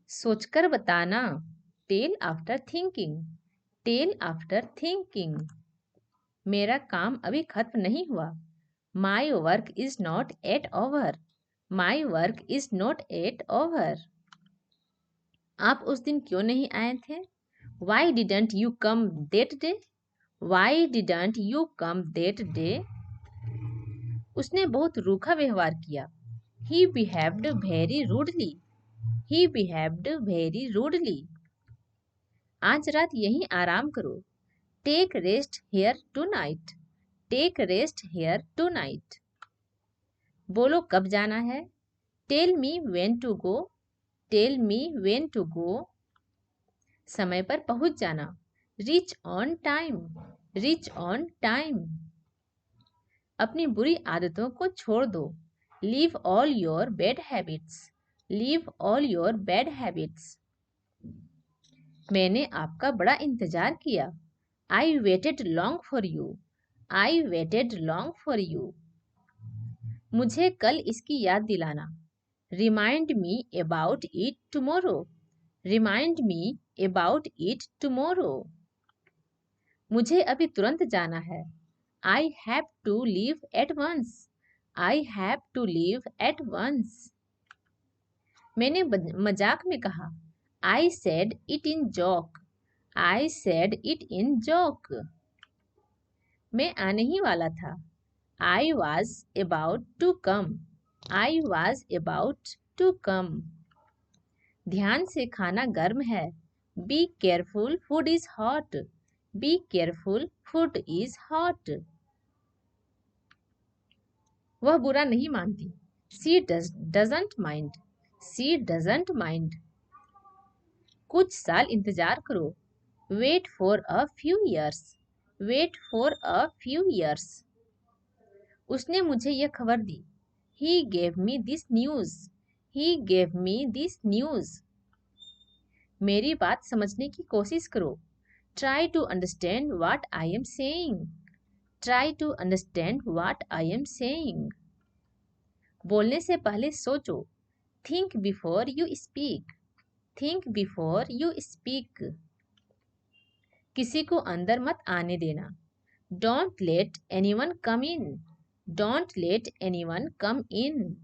सोचकर बताना। Tell after thinking. Tell after thinking. मेरा काम अभी खत्म नहीं हुआ। My work is not at over. My work is not at over. आप उस दिन क्यों नहीं आए थे? Why didn't you come that day? Why didn't you come that day? उसने बहुत रूखा व्यवहार किया। He behaved very rudely. He behaved very rudely. आज रात यहीं आराम करो। Take rest here tonight. Take rest here tonight. बोलो कब जाना है? Tell me when to go. Tell me when to go. समय पर पहुंच जाना। Reach on time. Reach on time. अपनी बुरी आदतों को छोड़ दो। Leave all your bad habits. Leave all your bad habits. मैंने आपका बड़ा इंतजार किया। I waited long for you. I waited long for you. मुझे कल इसकी याद दिलाना। Remind me about it tomorrow. Remind me about it tomorrow. मुझे अभी तुरंत जाना है। I have to leave at once. I have to leave at once. मैंने मजाक में कहा। I said it in joke. I said it in joke. मैं आने ही वाला था। I was about to come. I was about to come. ध्यान से खाना गर्म है। Be careful food is hot. Be careful food is hot. वह बुरा नहीं मानती। She doesn't mind. She doesn't mind. कुछ साल इंतजार करो। Wait for a few years. Wait for a few years. उसने मुझे यह खबर दी। He gave me this news. He gave me this news. मेरी बात समझने की कोशिश करो। Try to understand what I am saying. Try to understand what I am saying. बोलने से पहले सोचो। Think before you speak. Think before you speak. किसी को अंदर मत आने देना। Don't let anyone come in. Don't let anyone come in.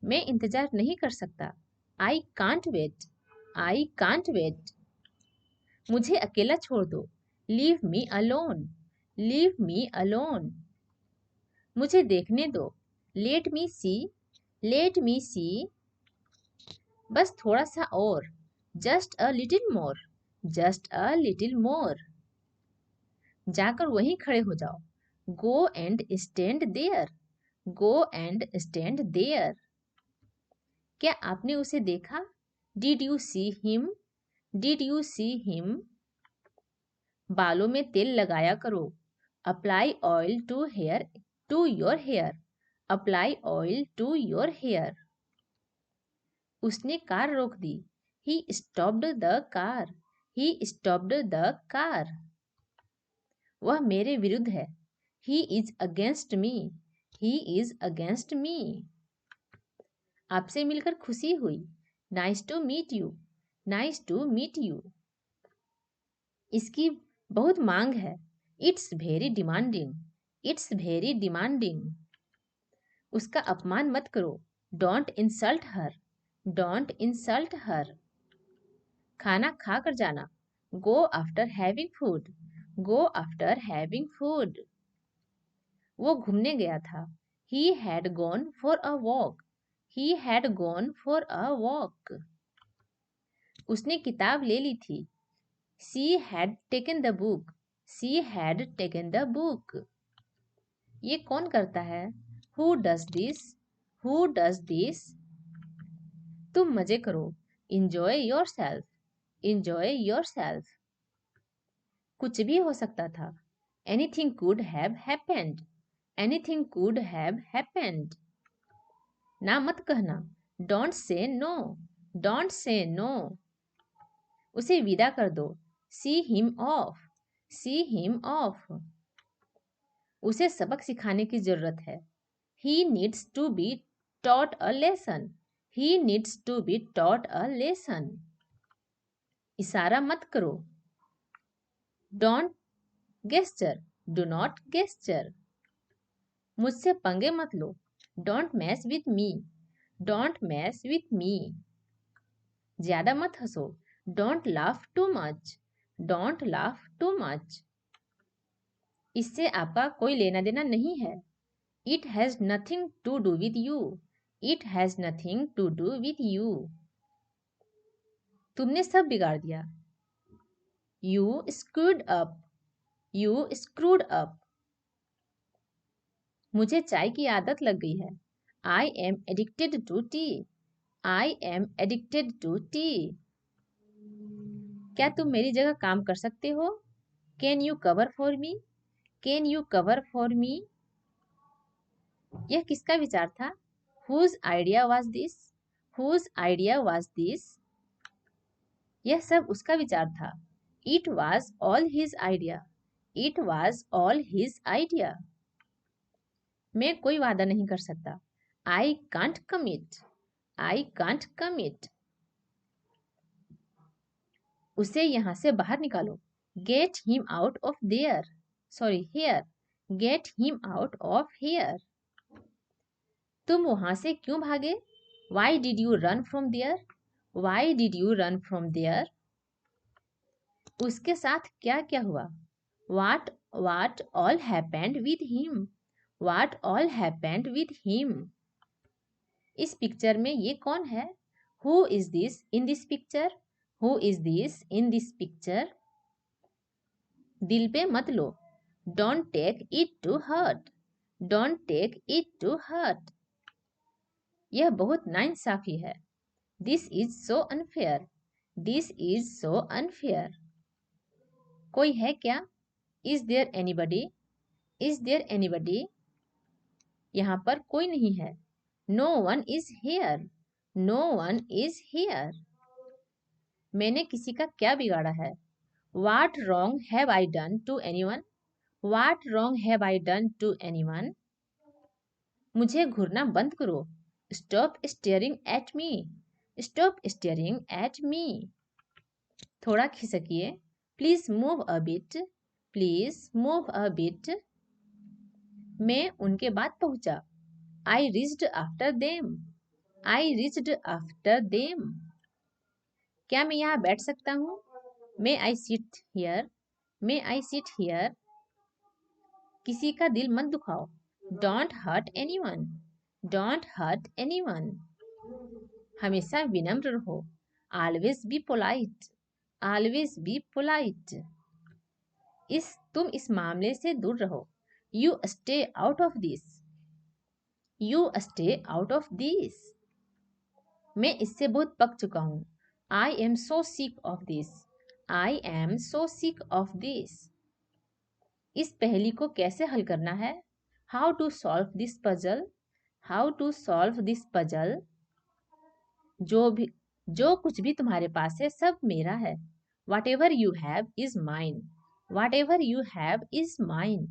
मैं इंतजार नहीं कर सकता। I can't wait. I can't wait. मुझे अकेला छोड़ दो। Leave me alone. Leave me alone. मुझे देखने दो। Let me see. Let me see. बस थोड़ा सा और। Just a little more. Just a little more. जाकर वहीं खड़े हो जाओ। Go and stand there. Go and stand there. क्या आपने उसे देखा? Did you see him? Did you see him? बालों में तेल लगाया करो। Apply oil to hair to your hair. Apply oil to your hair. उसने कार रोक दी। He stopped the car. He stopped the car. वह मेरे विरुद्ध है। He is against me. He is against me. आपसे मिलकर खुशी हुई। Nice to meet you. Nice to meet you. इसकी बहुत मांग है। It's very demanding. It's very demanding. उसका अपमान मत करो। Don't insult her. Don't insult her. खाना खा कर जाना। Go after having food. Go after having food. वो घूमने गया था। He had gone for a walk. He had gone for a walk. उसने किताब ले ली थी। She had taken the book. She had taken the book. ये कौन करता है? Who does this? Who does this? तुम मजे करो। Enjoy your self. Enjoy your self. कुछ भी हो सकता था। Anything could have happened. Anything could have happened. ना मत कहना। Don't say no. Don't say no. उसे विदा कर दो। See him off. See him off. उसे सबक सिखाने की जरूरत है। He needs to be taught a lesson. He needs to be taught a lesson. इशारा मत करो. Don't gesture. Do not gesture. मुझसे पंगे मत लो. Don't mess with me. Don't mess with me. ज्यादा मत हंसो. Don't laugh too much. Don't laugh too much. इससे आपका कोई लेना देना नहीं है. It has nothing to do with you. It has nothing to do with you. तुमने सब बिगाड़ दिया. You screwed up. You screwed up. मुझे चाय की आदत लग गई है. I am addicted to tea. I am addicted to tea. क्या तुम मेरी जगह काम कर सकते हो? Can you cover for me? Can you cover for me? यह किसका विचार था? Whose idea was this? Whose idea was this? यह सब उसका विचार था. It was all his idea. It was all his idea. मैं कोई वादा नहीं कर सकता. I can't commit. I can't commit. उसे यहाँ से बाहर निकालो. Get him out of there. Sorry, here. Get him out of here. तुम वहां से क्यों भागे? Why did you run from there? Why did you run from there? उसके साथ क्या क्या हुआ? What all happened with him? What all happened with him? इस पिक्चर में ये कौन है? Who is this in this picture? Who is this in this picture? दिल पे मत लो. Don't take it to heart. Don't take it to heart. यह बहुत नाइंसाफी है. This is so unfair. This is so unfair. कोई है क्या? Is there anybody? Is there anybody? यहाँ पर कोई नहीं है. No one is here. No one is here. मैंने किसी का क्या बिगाड़ा है? What wrong have I done to anyone? What wrong have I done to anyone? मुझे घूरना बंद करो. Stop staring at me. Stop staring at me. थोड़ा खिसकिए. Please move a bit. Please move a bit. मैं उनके बाद पहुंचा. I reached after them. I reached after them. क्या मैं यहाँ बैठ सकता हूँ? May I sit here? May I sit here? किसी का दिल मत दुखाओ. Don't hurt anyone. Don't hurt anyone. हमेशा विनम्र रहो. Always be polite. Always be polite. तुम इस मामले से दूर रहो. You stay out of this. You stay out of this. मैं इससे बहुत पक चुका हूँ. I am so sick of this. I am so sick of this. इस पहेली को कैसे हल करना है? How to solve this puzzle? How to solve this puzzle? जो कुछ भी तुम्हारे पास है सब मेरा है. Whatever you have is mine. Whatever you have is mine.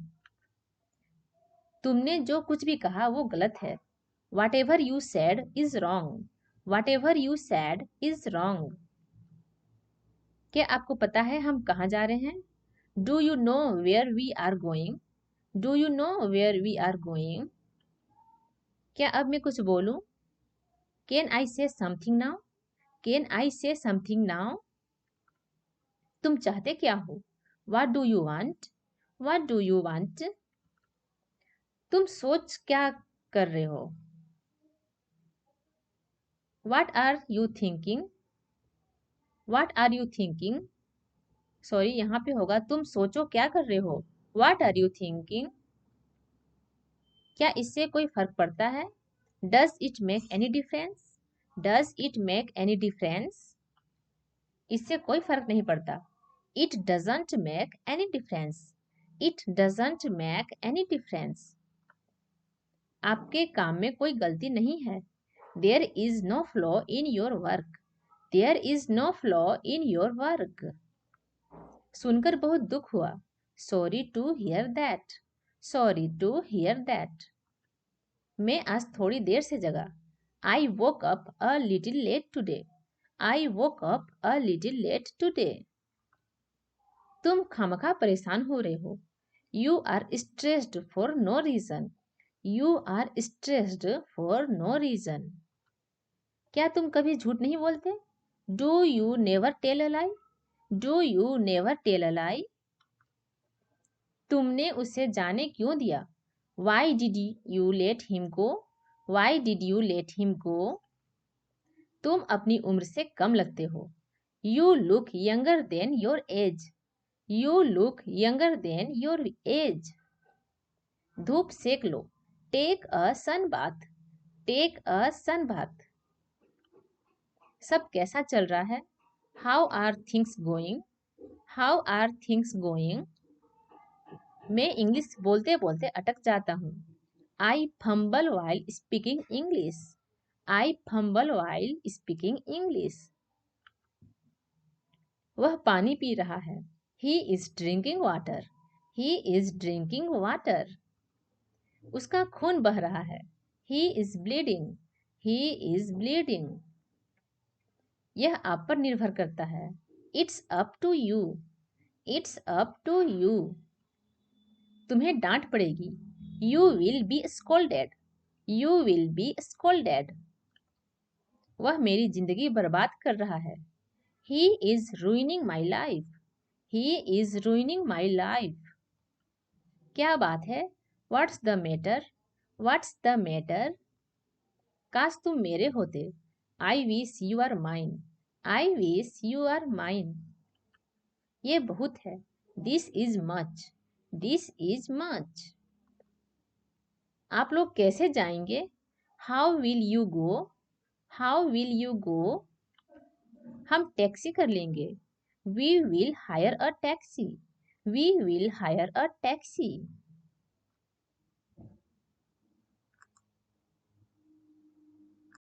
तुमने जो कुछ भी कहा वो गलत है. Whatever you said is wrong. Whatever you said is wrong. क्या आपको पता है हम कहाँ जा रहे हैं? Do you know where we are going? Do you know where we are going? क्या अब मैं कुछ बोलूं? Can I say something now? Can I say something now? तुम चाहते क्या हो? What do you want? What do you want? तुम सोच क्या कर रहे हो? What are you thinking? What are you thinking? Sorry, यहाँ पे होगा तुम सोचो क्या कर रहे हो. What are you thinking? क्या इससे कोई फर्क पड़ता है? Does it make any difference? Does it make any difference? इससे कोई फर्क नहीं पड़ता. It doesn't make any difference. It doesn't make any difference. आपके काम में कोई गलती नहीं है. There is no flaw in your work. There is no flaw in your work. सुनकर बहुत दुख हुआ. Sorry to hear that. Sorry to hear that. मैं आज थोड़ी देर से जगा. I woke up a little late today. I woke up a little late today. तुम खामखा परेशान हो रहे हो. You are stressed for no reason. You are stressed for no reason. क्या तुम कभी झूठ नहीं बोलते? Do you never tell a lie? Do you never tell a lie? तुमने उसे जाने क्यों दिया? Why did you let him go? Why did you let him go? तुम अपनी उम्र से कम लगते हो. You look younger than your age. You look younger than your age. धूप सेक लो. Take a sun bath. Take a sun bath. सब कैसा चल रहा है? How are things going? How are things going? मैं इंग्लिश बोलते बोलते अटक जाता हूँ. I fumble while speaking English. I fumble while speaking English. वह पानी पी रहा है. He is drinking water. He is drinking water. उसका खून बह रहा है. He is bleeding. He is bleeding. यह आप पर निर्भर करता है. It's up to you. It's up to you. तुम्हें डांट पड़ेगी. You will be scolded. You will be scolded. वह मेरी जिंदगी बर्बाद कर रहा है. He is ruining my life. He is ruining my life. क्या बात है? What's the matter? What's the matter? काश तुम मेरे होते. I wish you are mine. I wish you are mine. ये बहुत है. This is much. This is much. आप लोग कैसे जाएंगे? How will you go? How will you go? हम टैक्सी कर लेंगे. We will hire a taxi. We will hire a taxi.